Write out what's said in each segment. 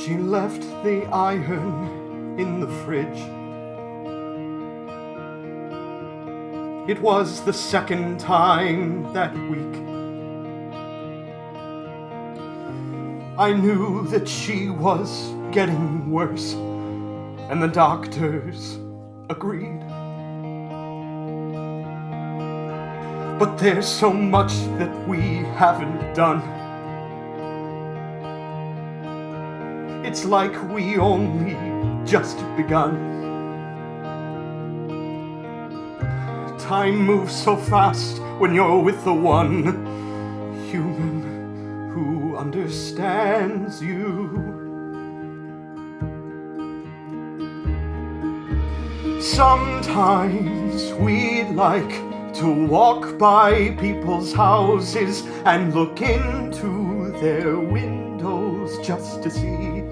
She left the iron in the fridge. It was the second time that week. I knew that she was getting worse, and the doctors agreed. But there's so much that we haven't done. It's like we only just begun. Time moves so fast when you're with the one human who understands you. Sometimes we'd like to walk by people's houses and look into their windows just to see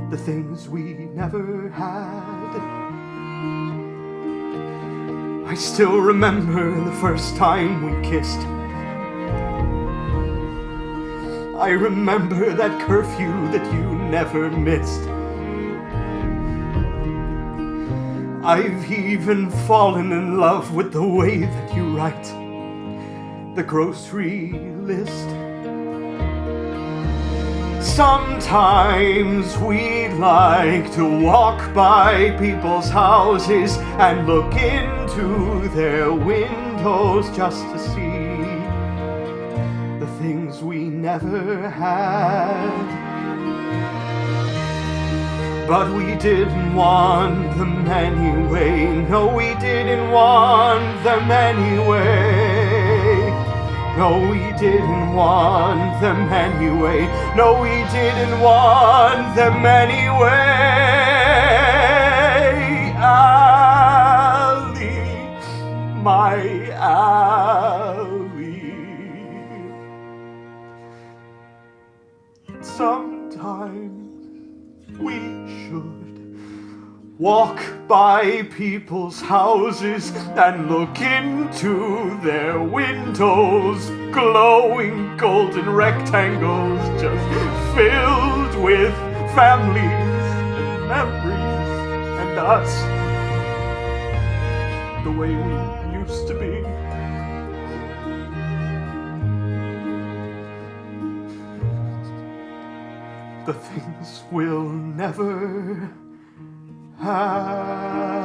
the things we never had. I still remember the first time we kissed. I remember that curfew that you never missed. I've even fallen in love with the way that you write the grocery list. Sometimes we'd like to walk by people's houses and look into their windows just to see the things we never had. But we didn't want them anyway. No, we didn't want them anyway. No, we didn't want them anyway. No, we didn't want them anyway. Ali, my Ali. Sometimes we should walk by people's houses and look into their windows, glowing golden rectangles just filled with families and memories and us, the way we used to be. The things we'll never have.